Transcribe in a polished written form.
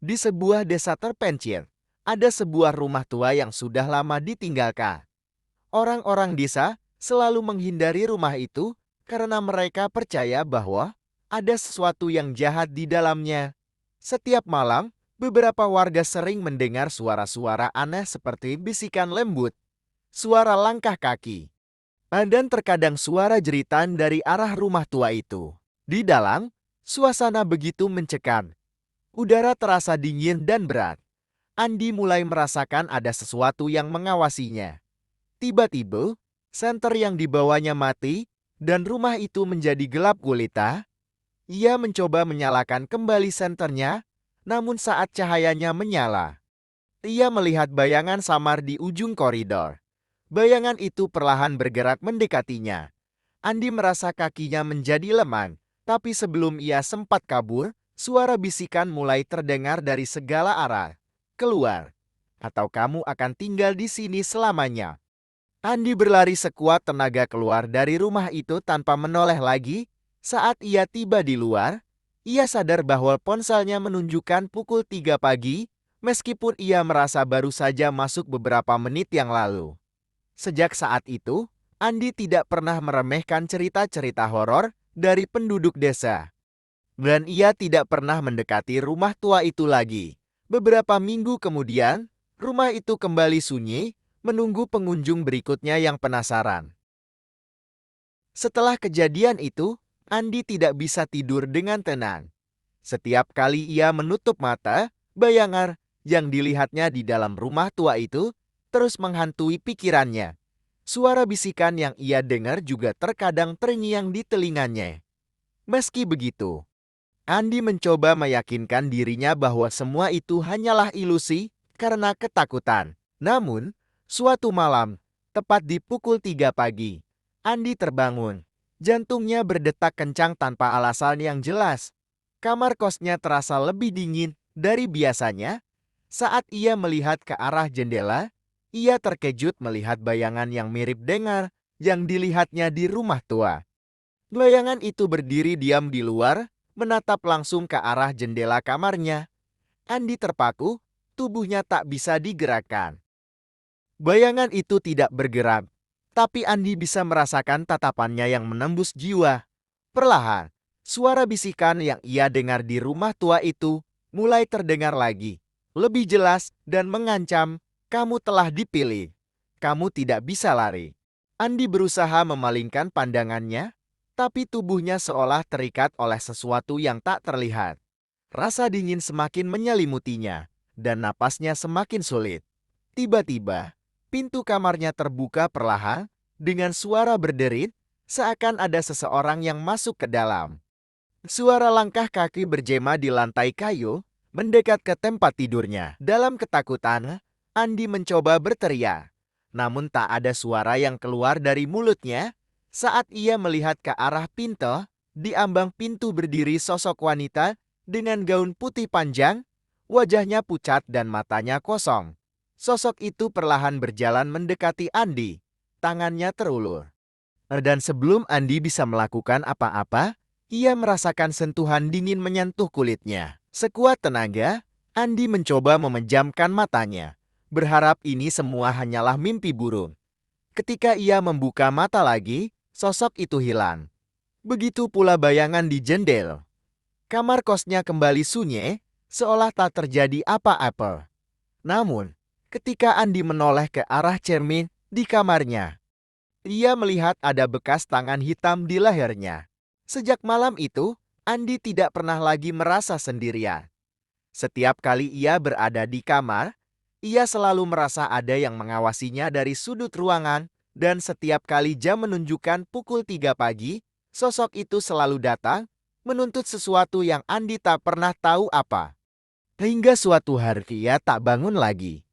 Di sebuah desa terpencil, ada sebuah rumah tua yang sudah lama ditinggalkan. Orang-orang desa selalu menghindari rumah itu karena mereka percaya bahwa ada sesuatu yang jahat di dalamnya. Setiap malam, beberapa warga sering mendengar suara-suara aneh seperti bisikan lembut, suara langkah kaki, dan terkadang suara jeritan dari arah rumah tua itu. Di dalam, suasana begitu mencekam. Udara terasa dingin dan berat. Andi mulai merasakan ada sesuatu yang mengawasinya. Tiba-tiba, senter yang dibawanya mati, dan rumah itu menjadi gelap gulita. Ia mencoba menyalakan kembali senternya, namun saat cahayanya menyala, ia melihat bayangan samar di ujung koridor. Bayangan itu perlahan bergerak mendekatinya. Andi merasa kakinya menjadi lemah, tapi sebelum ia sempat kabur, suara bisikan mulai terdengar dari segala arah. Keluar, atau kamu akan tinggal di sini selamanya. Andi berlari sekuat tenaga keluar dari rumah itu tanpa menoleh lagi. Saat ia tiba di luar, ia sadar bahwa ponselnya menunjukkan pukul 3 pagi, meskipun ia merasa baru saja masuk beberapa menit yang lalu. Sejak saat itu, Andi tidak pernah meremehkan cerita-cerita horor dari penduduk desa. Dan ia tidak pernah mendekati rumah tua itu lagi. Beberapa minggu kemudian, rumah itu kembali sunyi, menunggu pengunjung berikutnya yang penasaran. Setelah kejadian itu, Andi tidak bisa tidur dengan tenang. Setiap kali ia menutup mata, bayangan yang dilihatnya di dalam rumah tua itu terus menghantui pikirannya. Suara bisikan yang ia dengar juga terkadang terngiang di telinganya. Meski begitu, Andi mencoba meyakinkan dirinya bahwa semua itu hanyalah ilusi karena ketakutan. Namun, suatu malam, tepat di pukul 3 pagi, Andi terbangun. Jantungnya berdetak kencang tanpa alasan yang jelas. Kamar kosnya terasa lebih dingin dari biasanya. Saat ia melihat ke arah jendela, ia terkejut melihat bayangan yang mirip dengar yang dilihatnya di rumah tua. Bayangan itu berdiri diam di luar, menatap langsung ke arah jendela kamarnya. Andi terpaku, tubuhnya tak bisa digerakkan. Bayangan itu tidak bergerak, tapi Andi bisa merasakan tatapannya yang menembus jiwa. Perlahan, suara bisikan yang ia dengar di rumah tua itu mulai terdengar lagi. Lebih jelas dan mengancam, kamu telah dipilih. Kamu tidak bisa lari. Andi berusaha memalingkan pandangannya, tapi tubuhnya seolah terikat oleh sesuatu yang tak terlihat. Rasa dingin semakin menyelimutinya, dan napasnya semakin sulit. Tiba-tiba, pintu kamarnya terbuka perlahan, dengan suara berderit, seakan ada seseorang yang masuk ke dalam. Suara langkah kaki berjema di lantai kayu, mendekat ke tempat tidurnya. Dalam ketakutan, Andi mencoba berteriak. Namun tak ada suara yang keluar dari mulutnya. Saat ia melihat ke arah pintu, di ambang pintu berdiri sosok wanita dengan gaun putih panjang, wajahnya pucat dan matanya kosong. Sosok itu perlahan berjalan mendekati Andi. Tangannya terulur. Dan sebelum Andi bisa melakukan apa-apa, ia merasakan sentuhan dingin menyentuh kulitnya. Sekuat tenaga, Andi mencoba memejamkan matanya, berharap ini semua hanyalah mimpi buruk. Ketika ia membuka mata lagi, sosok itu hilang. Begitu pula bayangan di jendela. Kamar kosnya kembali sunyi, seolah tak terjadi apa-apa. Namun, ketika Andi menoleh ke arah cermin di kamarnya, ia melihat ada bekas tangan hitam di lehernya. Sejak malam itu, Andi tidak pernah lagi merasa sendirian. Setiap kali ia berada di kamar, ia selalu merasa ada yang mengawasinya dari sudut ruangan, dan setiap kali jam menunjukkan pukul 3 pagi, sosok itu selalu datang, menuntut sesuatu yang Andi tak pernah tahu apa. Hingga suatu hari ia tak bangun lagi.